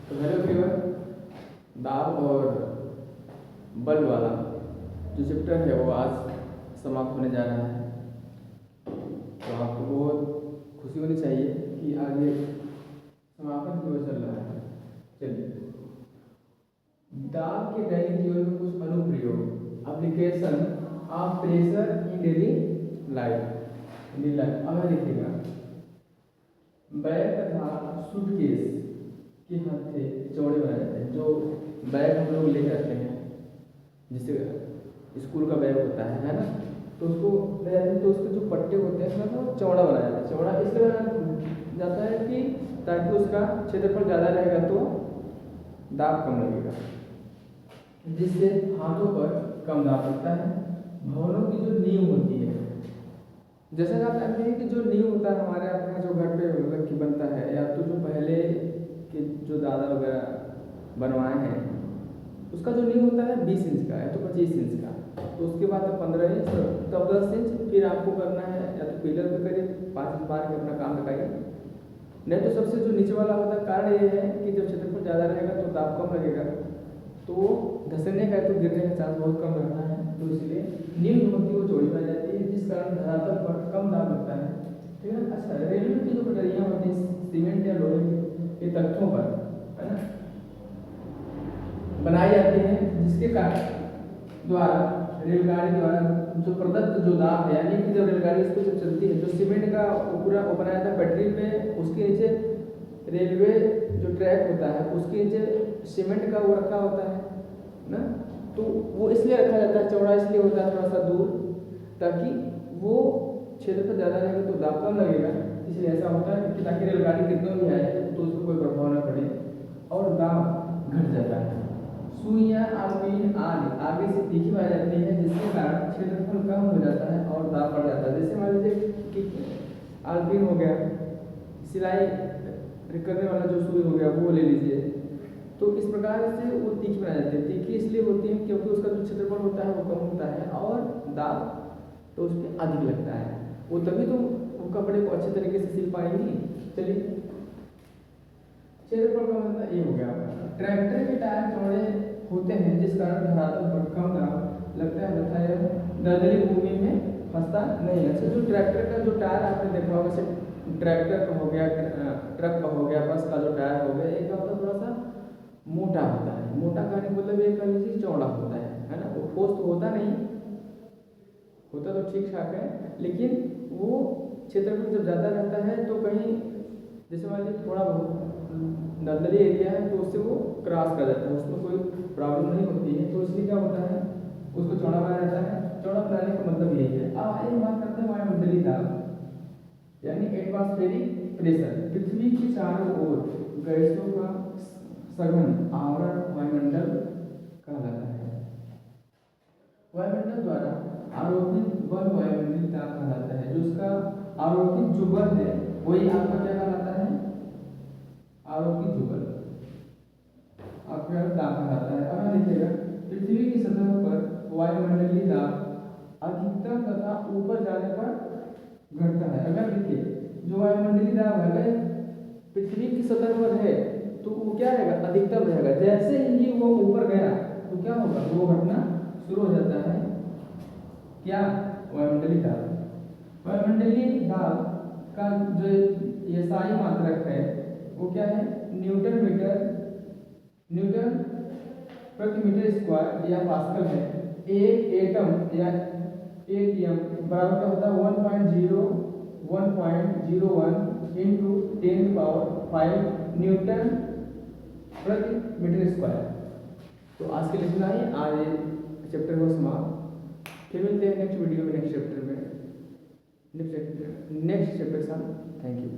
तो hello everyone, दाब और बल वाला जो चैप्टर है वो आज समाप्त होने जा रहा है। तो आपको बहुत खुशी होनी चाहिए कि आगे समापन की ओर चल रहा है। चलिए, दाब के दैनिक जीवन में कुछ अनुप्रयोग, application of pressure in daily life. अब देखिएगा, बैग तथा सूटकेस के हत्थे चौड़े बनाए जाते हैं। जो बैग हम लोग ले जाते हैं, जैसे स्कूल का बैग होता है ना, तो उसको ले जाते हैं तो उसके जो पट्टे होते हैं उसमें वो चौड़ा बनाया जाता है। चौड़ा इसलिए बनाया जाता है कि ताकि उसका क्षेत्रफल ज़्यादा रहेगा तो दाब कम लगेगा, जिससे हाथों पर कम दाब लगता है। भवनों की जो नींव होती है, जैसे आप जानते हैं कि जो नींव होता है हमारे अपना जो घर पे मतलब कि बनता है, या तो जो पहले के जो दादा वगैरह बनवाए हैं उसका जो नींव होता है 20 इंच का या तो 25 इंच का, तो उसके बाद 15 इंच, तब 10 इंच, फिर आपको करना है या तो पिलर पे करिए 5 इंच मार के अपना काम लगाइए। नहीं तो सबसे जो नीचे वाला होता है, कारण ये है कि जब क्षेत्रफल ज़्यादा रहेगा तो दाब कम लगेगा, तो धंसने का तो गिरने का चांस बहुत कम रहता है। तो इसलिए नींव होती है वो चौड़ी बनाई जाती है, जिस कारण धरातल पर कम दाब लगता है। ठीक है। अच्छा, रेलवे की जो पटरियाँ होती हैं सीमेंट या लोहे के तख्तों पर, है ना, बनाई जाती हैं, जिसके कारण द्वारा रेलगाड़ी द्वारा जो प्रदत्त जो दाब है, यानी कि जब रेलगाड़ी इस पर चलती है, जो सीमेंट का पूरा वो बनाया था पटरी पे, उसके नीचे रेलवे जो ट्रैक होता है उसके नीचे सीमेंट का वो रखा होता है ना, तो वो इसलिए रखा जाता है, चौड़ा इसलिए होता है थोड़ा सा दूर, ताकि वो क्षेत्रफल ज़्यादा रहेगा तो दाब कम लगेगा। इसलिए ऐसा होता है कि ताकि रेलगाड़ी कितना भी आए तो उसको कोई प्रभाव न पड़े और दाब घट जाता है। सुइयाँ आलपीन आगे से तीखी बनाई जाती है, जिसके कारण क्षेत्रफल कम हो जाता है और दाब बढ़ जाता है। जैसे मान लीजिए कि आलपीन हो गया, सिलाई करने वाला जो सुई हो गया वो ले लीजिए, तो इस प्रकार से वो तीखी बनाई जाती है। तीखी इसलिए होती है क्योंकि उसका जो क्षेत्रफल होता है वो कम होता है और दाब तो उस पर अधिक लगता है, वो तभी तो वो कपड़े को अच्छे तरीके से सिल पाएंगी। चलिए, क्षेत्रफल का मतलब ये हो गया। ट्रैक्टर के टायर चौड़े होते हैं, जिस कारण धरातल पर कम दाब लगता है तथा यह दलदली भूमि में फंसता नहीं है। जो ट्रैक्टर का जो टायर आपने देखा होगा, जैसे ट्रैक्टर का हो गया, ट्रक का हो गया, बस का जो टायर हो गया, एक होता थोड़ा सा मोटा होता है। मोटा कहने का मतलब ये कह लीजिए चौड़ा होता है ना, वो ठोस तो होता नहीं, होता तो ठीक ठाक है, लेकिन वो क्षेत्रफल जब ज़्यादा रहता है तो कहीं जैसे मान लीजिए थोड़ा बहुत दलदली एरिया है तो उससे वो क्रॉस कर जाता है, उसमें कोई प्रॉब्लम नहीं होती है। तो इसलिए क्या होता है, उसको चौड़ा बनाया जाता है। चौड़ा बनाने का मतलब यही है। अब आइए बात करते हैं वायुमंडलीय दाब, यानी एटमॉस्फेरिक प्रेशर। पृथ्वी के चारों ओर गैसों का सघन आवरण वायुमंडल कहलाता है। वायुमंडल द्वारा आरोपित बल वायुमंडलीय दाब कहलाता है। जो उसका आरोपित जो बल है वही आपका क्या कहलाता है, आरोपित जो बल आपका दाब कहलाता है। अब देखिएगा, पृथ्वी की सतह पर वायुमंडलीय दाब अधिकतम तथा ऊपर जाने पर घटता है। अगर देखिए, जो वायुमंडलीय दाब है पृथ्वी की सतह पर है तो वो क्या रहेगा, अधिकतम रहेगा। जैसे ही वो ऊपर गया तो क्या होगा, वो घटना शुरू हो जाता है। क्या, वायुमंडलीय दाब। वायुमंडलीय दाब का जो ये साई मात्रक है वो क्या है, न्यूटन प्रति मीटर स्क्वायर या पास्कल है। एक एटम या एटीएम बराबर क्या होता है 1.01 इंटू 10⁵ न्यूटन प्रति मीटर स्क्वायर। तो आज के लिए इतना ही, आज चैप्टर को समाप्त। फिर मिलते हैं नेक्स्ट वीडियो में, नेक्स्ट चैप्टर के साथ। Thank you.